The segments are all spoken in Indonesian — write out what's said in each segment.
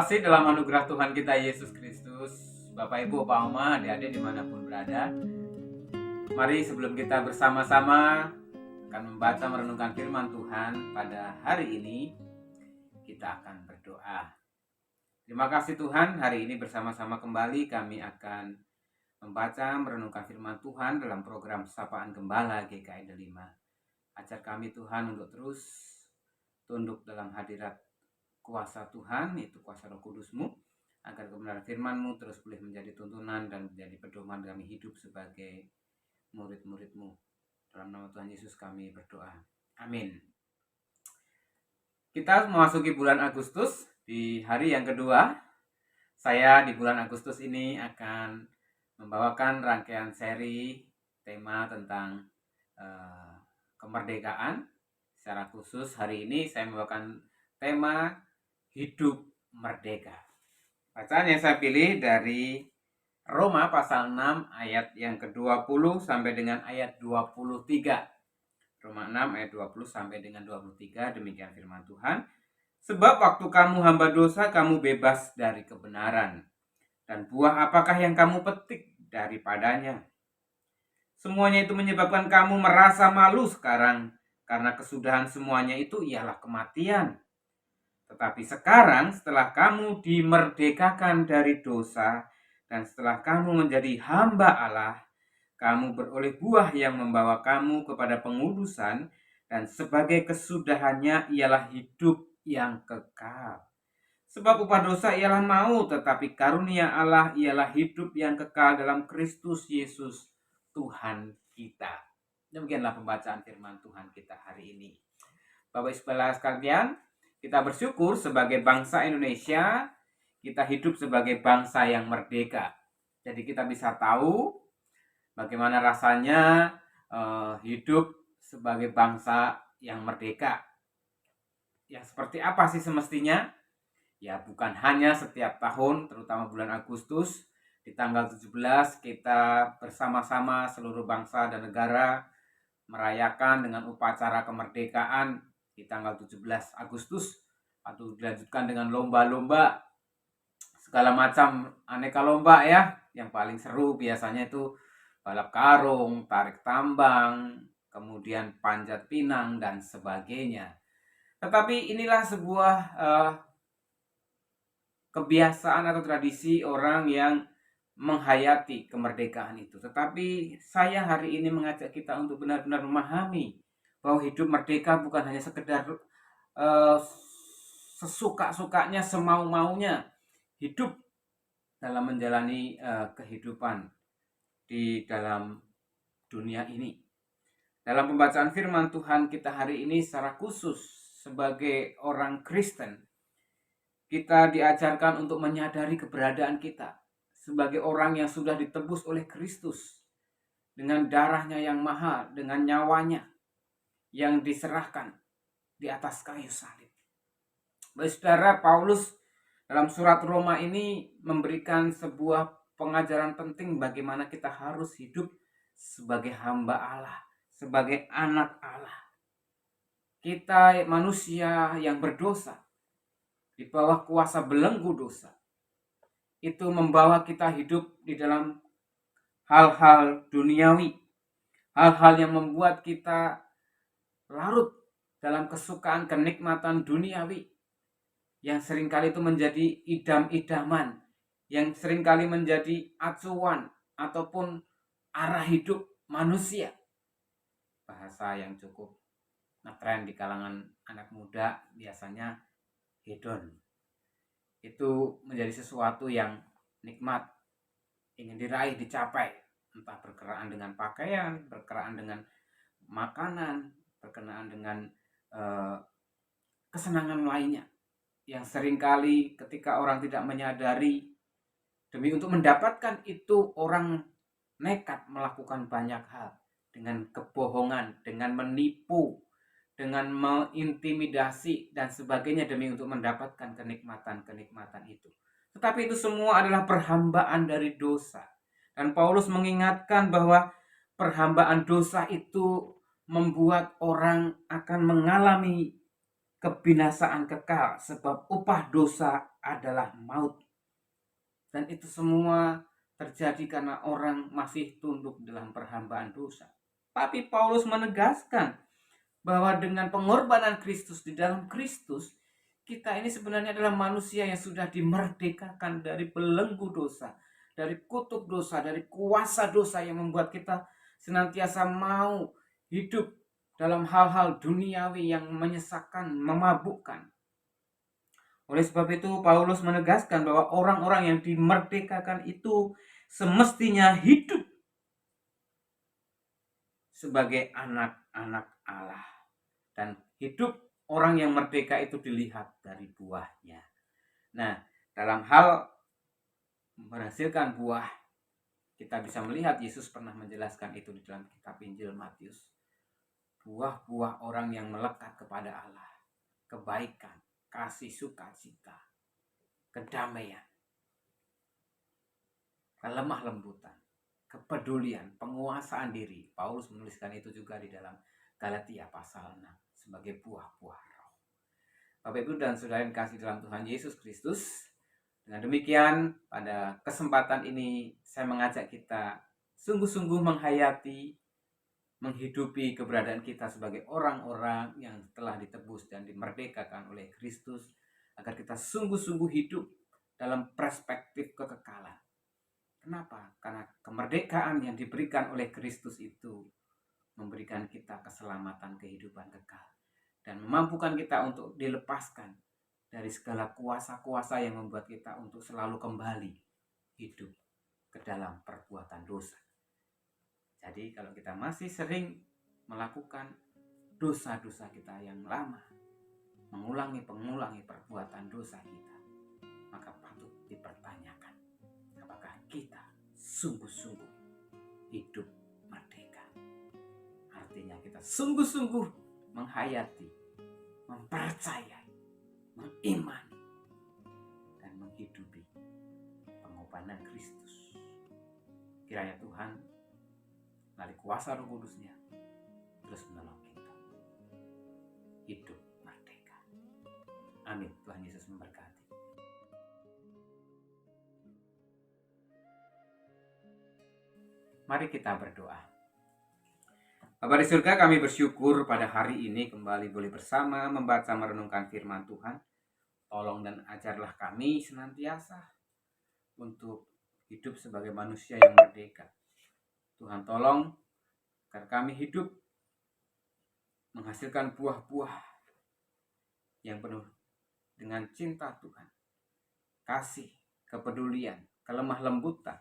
kasih dalam anugerah Tuhan kita Yesus Kristus, Bapak Ibu, Pak Oma, adik-adik dimanapun berada. Mari sebelum kita bersama-sama akan membaca merenungkan firman Tuhan pada hari ini, kita akan berdoa. Terima kasih Tuhan, hari ini bersama-sama kembali kami akan membaca merenungkan firman Tuhan dalam program Sapaan Gembala GKI Delima. Ajar kami Tuhan untuk terus tunduk dalam hadirat kuasa Tuhan, itu kuasa Roh Kudus-Mu, agar kebenaran firman-Mu terus boleh menjadi tuntunan dan menjadi pedoman kami hidup sebagai murid-murid-Mu. Dalam nama Tuhan Yesus kami berdoa. Amin. Kita memasuki bulan Agustus di hari yang kedua. Saya di bulan Agustus ini akan membawakan rangkaian seri tema tentang kemerdekaan. Secara khusus hari ini saya membawakan tema hidup merdeka. Bacaan yang saya pilih dari Roma pasal 6 ayat yang ke-20 sampai dengan ayat 23. Roma 6 ayat 20 sampai dengan 23, demikian firman Tuhan. Sebab waktu kamu hamba dosa, kamu bebas dari kebenaran. Dan buah apakah yang kamu petik daripadanya? Semuanya itu menyebabkan kamu merasa malu sekarang, karena kesudahan semuanya itu ialah kematian. Tetapi sekarang setelah kamu dimerdekakan dari dosa dan setelah kamu menjadi hamba Allah, kamu beroleh buah yang membawa kamu kepada pengudusan dan sebagai kesudahannya ialah hidup yang kekal. Sebab upah dosa ialah maut, tetapi karunia Allah ialah hidup yang kekal dalam Kristus Yesus Tuhan kita. Demikianlah pembacaan firman Tuhan kita hari ini. Bapak Ibu sekalian, kita bersyukur sebagai bangsa Indonesia, kita hidup sebagai bangsa yang merdeka. Jadi kita bisa tahu bagaimana rasanya hidup sebagai bangsa yang merdeka. Ya, seperti apa sih semestinya? Ya, bukan hanya setiap tahun, terutama bulan Agustus, di tanggal 17 kita bersama-sama seluruh bangsa dan negara merayakan dengan upacara kemerdekaan di tanggal 17 Agustus, atau dilanjutkan dengan lomba-lomba segala macam aneka lomba ya. Yang paling seru biasanya itu balap karung, tarik tambang, kemudian panjat pinang dan sebagainya. Tetapi inilah sebuah kebiasaan atau tradisi orang yang menghayati kemerdekaan itu. Tetapi saya hari ini mengajak kita untuk benar-benar memahami bahwa hidup merdeka bukan hanya sekedar sesuka-sukanya, semau-maunya hidup dalam menjalani kehidupan di dalam dunia ini. Dalam pembacaan firman Tuhan kita hari ini secara khusus sebagai orang Kristen, kita diajarkan untuk menyadari keberadaan kita sebagai orang yang sudah ditebus oleh Kristus dengan darahnya yang mahal, dengan nyawanya yang diserahkan di atas kayu salib. Saudara, Paulus dalam surat Roma ini memberikan sebuah pengajaran penting bagaimana kita harus hidup sebagai hamba Allah, sebagai anak Allah. Kita manusia yang berdosa, di bawah kuasa belenggu dosa, itu membawa kita hidup di dalam hal-hal duniawi, hal-hal yang membuat kita larut dalam kesukaan kenikmatan duniawi, yang seringkali itu menjadi idam-idaman, yang seringkali menjadi acuan ataupun arah hidup manusia. Bahasa yang cukup ngetren di kalangan anak muda biasanya hedon. Itu menjadi sesuatu yang nikmat, ingin diraih, dicapai, entah berkenaan dengan pakaian, berkenaan dengan makanan, berkenaan dengan kesenangan lainnya, yang seringkali ketika orang tidak menyadari, demi untuk mendapatkan itu orang nekat melakukan banyak hal dengan kebohongan, dengan menipu, dengan mengintimidasi dan sebagainya demi untuk mendapatkan kenikmatan-kenikmatan itu. Tetapi itu semua adalah perhambaan dari dosa. Dan Paulus mengingatkan bahwa perhambaan dosa itu membuat orang akan mengalami kebinasaan kekal, sebab upah dosa adalah maut. Dan itu semua terjadi karena orang masih tunduk dalam perhambaan dosa. Tapi Paulus menegaskan bahwa dengan pengorbanan Kristus, di dalam Kristus, kita ini sebenarnya adalah manusia yang sudah dimerdekakan dari belenggu dosa, dari kutuk dosa, dari kuasa dosa yang membuat kita senantiasa mau hidup dalam hal-hal duniawi yang menyesakkan, memabukkan. Oleh sebab itu Paulus menegaskan bahwa orang-orang yang dimerdekakan itu semestinya hidup sebagai anak-anak Allah. Dan hidup orang yang merdeka itu dilihat dari buahnya. Nah, dalam hal menghasilkan buah, kita bisa melihat Yesus pernah menjelaskan itu di dalam kitab Injil Matius. Buah-buah orang yang melekat kepada Allah, kebaikan, kasih, sukacita, kedamaian, kelemah lembutan, kepedulian, penguasaan diri. Paulus menuliskan itu juga di dalam Galatia pasal 6 sebagai buah-buah roh. Bapak Ibu dan Saudara yang kasih dalam Tuhan Yesus Kristus, dengan demikian pada kesempatan ini saya mengajak kita sungguh-sungguh menghayati, menghidupi keberadaan kita sebagai orang-orang yang telah ditebus dan dimerdekakan oleh Kristus, agar kita sungguh-sungguh hidup dalam perspektif kekekalan. Kenapa? Karena kemerdekaan yang diberikan oleh Kristus itu memberikan kita keselamatan kehidupan kekal dan memampukan kita untuk dilepaskan dari segala kuasa-kuasa yang membuat kita untuk selalu kembali hidup ke dalam perbuatan dosa. Jadi kalau kita masih sering melakukan dosa-dosa kita yang lama, mengulangi perbuatan dosa kita, maka patut dipertanyakan apakah kita sungguh-sungguh hidup merdeka. Artinya kita sungguh-sungguh menghayati, mempercayai, mengimani, dan menghidupi pengorbanan Kristus. Kiranya Tuhan melalui kuasa Roh Kudus-Nya terus menolong kita hidup merdeka. Amin. Tuhan Yesus memberkati. Mari kita berdoa. Bapa di surga, kami bersyukur pada hari ini kembali boleh bersama membaca merenungkan firman Tuhan. Tolong dan ajarlah kami senantiasa untuk hidup sebagai manusia yang merdeka. Tuhan tolong agar kami hidup menghasilkan buah-buah yang penuh dengan cinta Tuhan, kasih, kepedulian, kelemah lembutan,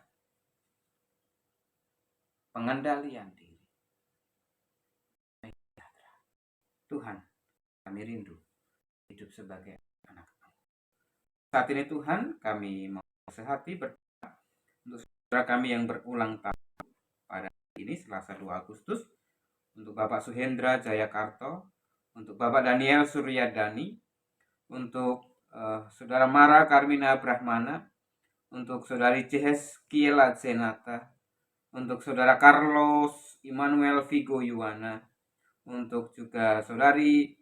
pengendalian diri. Tuhan, kami rindu hidup sebagai anak-anak. Saat ini Tuhan, kami mau sehati berdoa untuk saudara kami yang berulang tahun pada hari ini Selasa 2 Agustus, untuk Bapak Suhendra Jayakarto, untuk Bapak Daniel Suryadani, untuk Saudara Mara Karmina Brahmana, untuk Saudari Jehes Kiela Zenata, untuk Saudara Carlos Immanuel Vigo Yuwana, untuk juga Saudari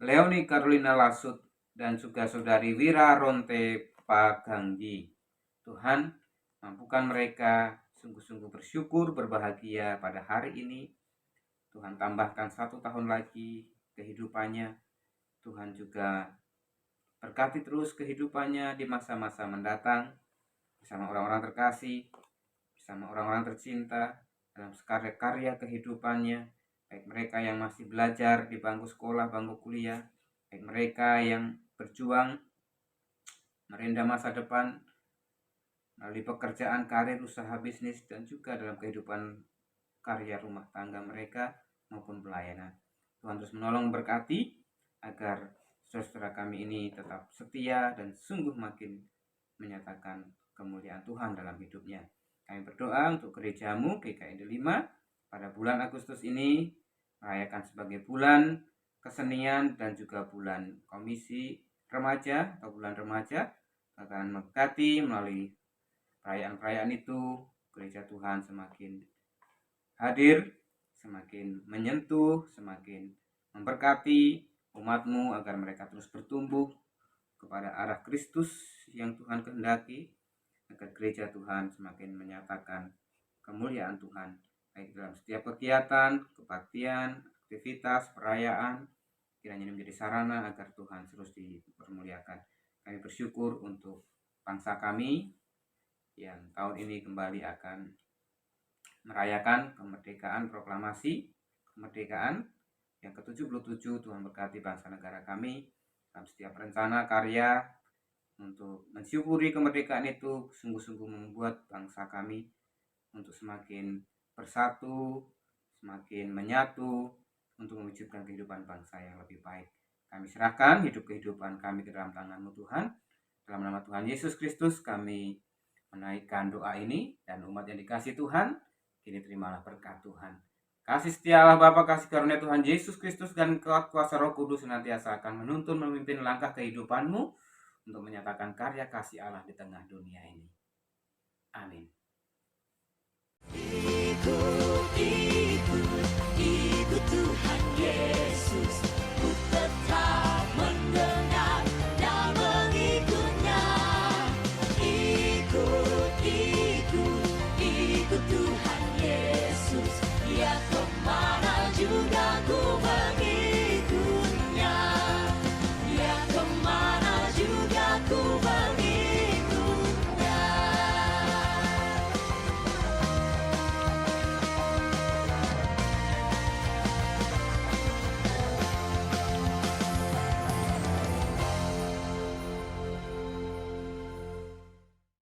Leoni Carolina Lasut, dan juga Saudari Wira Ronte Paganggi. Tuhan, mampukan mereka sungguh-sungguh bersyukur, berbahagia pada hari ini. Tuhan tambahkan 1 tahun lagi kehidupannya. Tuhan juga berkati terus kehidupannya di masa-masa mendatang, bersama orang-orang terkasih, bersama orang-orang tercinta, dalam karya kehidupannya, baik mereka yang masih belajar di bangku sekolah, bangku kuliah, baik mereka yang berjuang merenda masa depan melalui pekerjaan, karir, usaha, bisnis, dan juga dalam kehidupan karya rumah tangga mereka maupun pelayanan. Tuhan terus menolong, berkati agar saudara kami ini tetap setia dan sungguh makin menyatakan kemuliaan Tuhan dalam hidupnya. Kami berdoa untuk gerejamu GKI 5 pada bulan Agustus ini merayakan sebagai bulan kesenian dan juga bulan komisi remaja atau bulan remaja. Akan memberkati melalui perayaan-perayaan itu, gereja Tuhan semakin hadir, semakin menyentuh, semakin memberkati umatmu agar mereka terus bertumbuh kepada arah Kristus yang Tuhan kehendaki, agar gereja Tuhan semakin menyatakan kemuliaan Tuhan baik dalam setiap kegiatan, kebaktian, aktivitas, perayaan, kiranya ini menjadi sarana agar Tuhan terus dipermuliakan. Kami bersyukur untuk bangsa kami yang tahun ini kembali akan merayakan kemerdekaan, proklamasi kemerdekaan yang ke-77. Tuhan berkati bangsa negara kami dalam setiap rencana karya untuk mensyukuri kemerdekaan itu, sungguh-sungguh membuat bangsa kami untuk semakin bersatu, semakin menyatu untuk mewujudkan kehidupan bangsa yang lebih baik. Kami serahkan hidup kehidupan kami ke dalam tangan-Mu Tuhan. Dalam nama Tuhan Yesus Kristus kami menaikkan doa ini, dan umat yang dikasih Tuhan, kini terimalah berkat Tuhan. Kasih setia Allah Bapa, kasih karunia Tuhan Yesus Kristus, dan kuasa Roh Kudus senantiasa akan menuntun memimpin langkah kehidupanmu untuk menyatakan karya kasih Allah di tengah dunia ini. Amin. Ikut Tuhan Yesus.